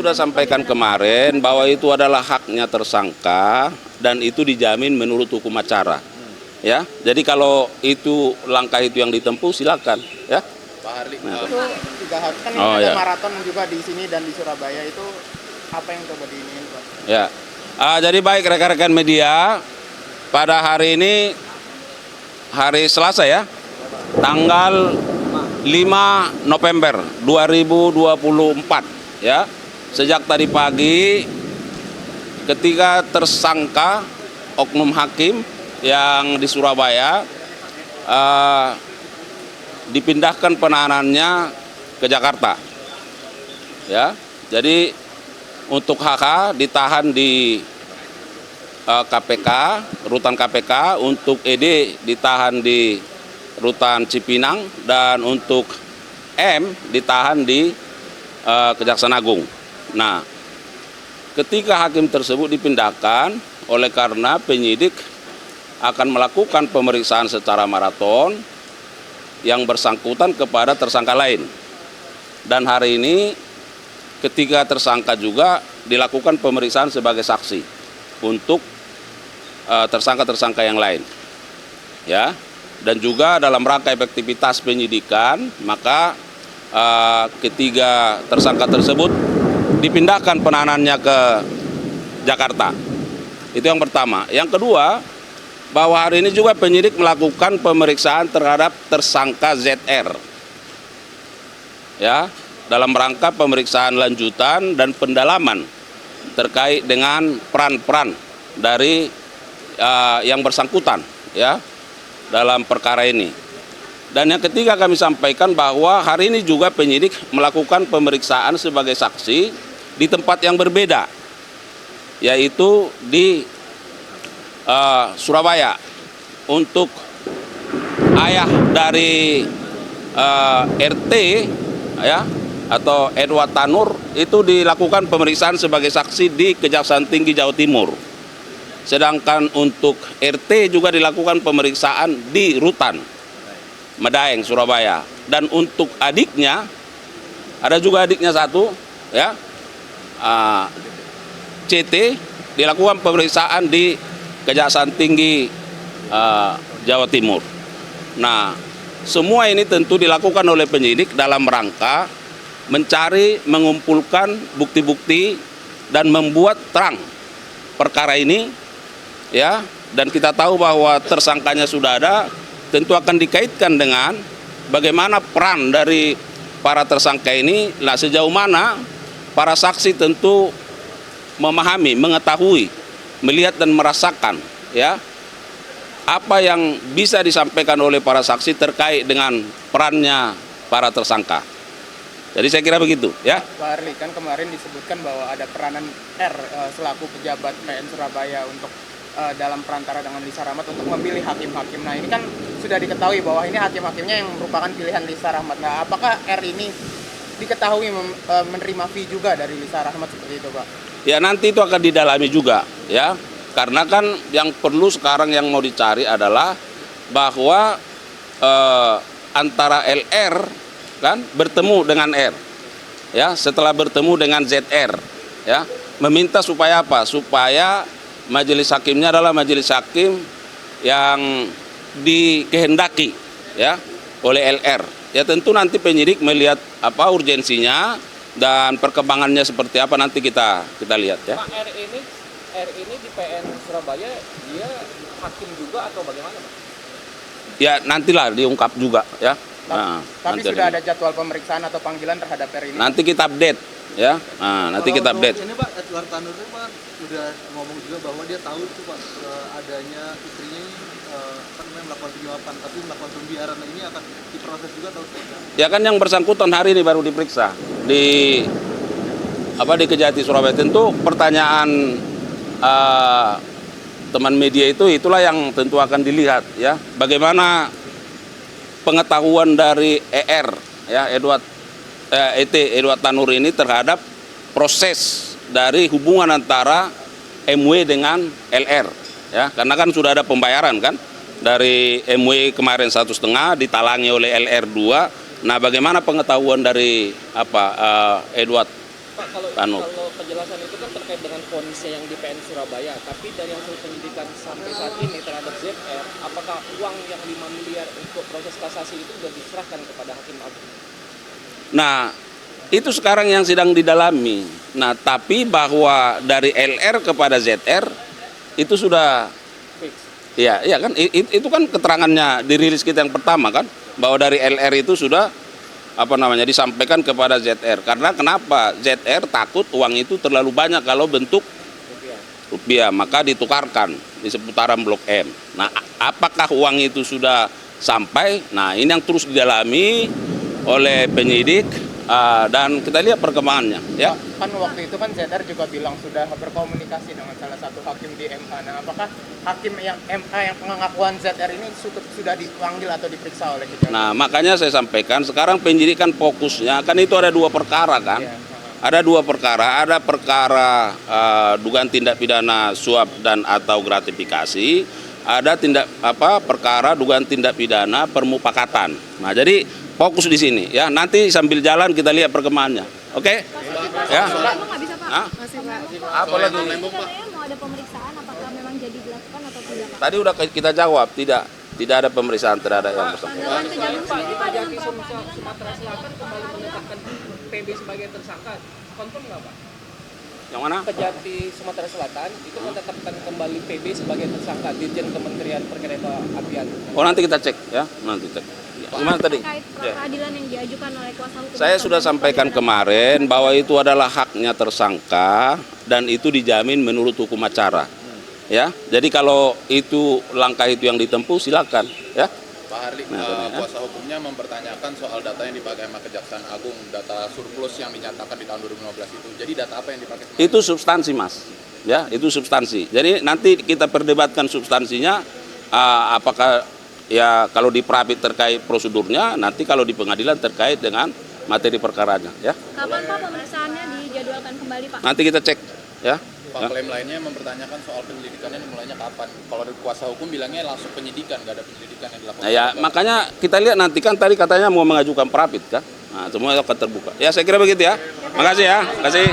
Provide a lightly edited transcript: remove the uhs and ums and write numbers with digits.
Sudah sampaikan kemarin bahwa itu adalah haknya tersangka dan itu dijamin menurut hukum acara. Ya, jadi kalau itu langkah itu yang ditempuh silakan, ya. Pak Harli, Nah. itu 3 hari kan ini Oh, ada ya. maraton juga di sini dan di Surabaya, itu apa yang coba diiniin, Pak? Ya. Jadi baik rekan-rekan media, pada hari ini hari Selasa ya, tanggal 5 November 2024 ya. Sejak tadi pagi ketika tersangka oknum hakim yang di Surabaya dipindahkan penahanannya ke Jakarta. Ya. Jadi untuk HK ditahan di KPK, rutan KPK, untuk ED ditahan di rutan Cipinang, dan untuk M ditahan di Kejaksaan Agung. Nah, ketika hakim tersebut dipindahkan, oleh karena penyidik akan melakukan pemeriksaan secara maraton yang bersangkutan kepada tersangka lain. Dan hari ini ketiga tersangka juga dilakukan pemeriksaan sebagai saksi untuk tersangka-tersangka yang lain. Ya. Dan juga dalam rangka efektivitas penyidikan, maka ketiga tersangka tersebut dipindahkan penahanannya ke Jakarta. Itu yang pertama. Yang kedua, bahwa hari ini juga penyidik melakukan pemeriksaan terhadap tersangka ZR. Ya, dalam rangka pemeriksaan lanjutan dan pendalaman terkait dengan peran-peran dari yang bersangkutan ya dalam perkara ini. Dan yang ketiga, kami sampaikan bahwa hari ini juga penyidik melakukan pemeriksaan sebagai saksi di tempat yang berbeda, yaitu di Surabaya, untuk ayah dari RT ya atau Edward Tanur itu dilakukan pemeriksaan sebagai saksi di Kejaksaan Tinggi Jawa Timur. Sedangkan untuk RT juga dilakukan pemeriksaan di rutan Medaeng, Surabaya. Dan untuk adiknya, ada juga adiknya satu ya, CT, dilakukan pemeriksaan di Kejaksaan Tinggi Jawa Timur. Nah, semua ini tentu dilakukan oleh penyidik dalam rangka mencari, mengumpulkan bukti-bukti dan membuat terang perkara ini ya. Dan kita tahu bahwa tersangkanya sudah ada, tentu akan dikaitkan dengan bagaimana peran dari para tersangka ini. Nah, sejauh mana para saksi tentu memahami, mengetahui, melihat dan merasakan ya apa yang bisa disampaikan oleh para saksi terkait dengan perannya para tersangka. Jadi saya kira begitu ya. Pak Harli, kan kemarin disebutkan bahwa ada peranan R selaku pejabat PN Surabaya untuk dalam perantara dengan Lisa Rahmat untuk memilih hakim-hakim. Nah, ini kan sudah diketahui bahwa ini hakim-hakimnya yang merupakan pilihan Lisa Rahmat. Nah, apakah R ini diketahui menerima fee juga dari Lisa Rahmat seperti itu, Pak? Ya, nanti itu akan didalami juga ya. Karena kan yang perlu sekarang yang mau dicari adalah bahwa antara LR kan bertemu dengan R ya, setelah bertemu dengan ZR ya, meminta supaya apa? Supaya majelis hakimnya adalah majelis hakim yang dikehendaki ya oleh LR. Ya, tentu nanti penyidik melihat apa urgensinya dan perkembangannya seperti apa, nanti kita lihat ya. Pak, R ini di PN Surabaya dia hakim juga atau bagaimana, Pak? Ya, nantilah diungkap juga ya. Tapi sudah ada jadwal pemeriksaan atau panggilan terhadap R ini? Nanti kita update ya. Nanti kita update. Ini Pak, Edward Tanur itu Pak sudah ngomong juga bahwa dia tahu itu Pak adanya istrinya ini melakukan penyuapan, tapi melakukan pembiaran. Nah, ini akan diproses juga atau tidak? Ya kan yang bersangkutan hari ini baru diperiksa di Kejati Surabaya. Tentu pertanyaan teman media itulah yang tentu akan dilihat ya. Bagaimana pengetahuan dari ER ya Edward Tanur ini terhadap proses dari hubungan antara MW dengan LR ya, karena kan sudah ada pembayaran kan dari MW kemarin 1,5 ditalangi oleh LR 2. Nah, bagaimana pengetahuan dari Edward Pak, kalau Kanur. penjelasan itu kan terkait dengan vonisnya yang di PN Surabaya, tapi dari hasil penyidikan sampai saat ini terhadap ZR, apakah uang yang 5 miliar untuk proses kasasi itu sudah diserahkan kepada hakim agung? Nah, itu sekarang yang sedang didalami. Nah, tapi bahwa dari LR kepada ZR itu sudah, Fix. iya kan, itu kan keterangannya dirilis kita yang pertama kan, bahwa dari LR itu sudah disampaikan kepada ZR. Karena kenapa? ZR takut uang itu terlalu banyak kalau bentuk rupiah, maka ditukarkan di seputaran Blok M. Nah, apakah uang itu sudah sampai? Nah, ini yang terus didalami oleh penyidik dan kita lihat perkembangannya, ya. Kan waktu itu kan ZR juga bilang sudah berkomunikasi dengan salah satu hakim di MA. Nah, apakah hakim yang MA yang pengakuan ZR ini sudah dipanggil atau diperiksa oleh Kejaksaan? Nah, makanya saya sampaikan sekarang penyidikan fokusnya kan itu ada 2 perkara kan. Iya. Ada 2 perkara, ada perkara dugaan tindak pidana suap dan atau gratifikasi, ada perkara dugaan tindak pidana permufakatan. Nah, jadi fokus di sini ya. Nanti sambil jalan kita lihat perkembangannya. Oke? Ya. Emang nggak bisa, Pak? Hah? Masih, Pak. Apa lagi? Katanya mau ada pemeriksaan, apakah memang jadi dilakukan atau tidak, Pak? Tadi udah kita jawab, tidak ada pemeriksaan terhadap yang bersangkutan. Tanggapan Kejagung Pak, sendiri, Pak, dengan Kejati pra-peradilan, Pak? Sumatera Selatan kembali menetapkan PB sebagai tersangka. Confirm nggak, Pak? Yang mana? Kejati Sumatera Selatan itu menetapkan kembali PB sebagai tersangka Dirjen Kementerian Perkeretaapian. Oh, nanti kita cek ya, nanti cek. Ya, gimana tadi? Terkait Ya. pra-peradilan yang diajukan oleh kuasa hukum. Saya sudah sampaikan kemarin bahwa itu adalah haknya tersangka dan itu dijamin menurut hukum acara. Ya, jadi kalau itu langkah itu yang ditempuh silakan, ya. Pak Harli, Nah, kuasa hukumnya mempertanyakan soal data yang dipakai sama Kejaksaan Agung, data surplus yang dinyatakan di tahun 2015 itu. Jadi data apa yang dipakai? Itu substansi, Mas. Ya, itu substansi. Jadi nanti kita perdebatkan substansinya, apakah ya kalau di Prapit terkait prosedurnya, nanti kalau di pengadilan terkait dengan materi perkaranya, ya. Kapan, Pak, pemeriksaannya dijadwalkan kembali, Pak? Nanti kita cek, ya. Pak, klaim lainnya mempertanyakan soal penyelidikannya dimulainya kapan. Kalau dari kuasa hukum bilangnya langsung penyidikan, nggak ada penyelidikan yang dilakukan. Nah, ya, makanya kita lihat nanti kan tadi katanya mau mengajukan Prapit kan. Nah, semua itu akan terbuka. Ya, saya kira begitu ya. Makasih ya. Makasih.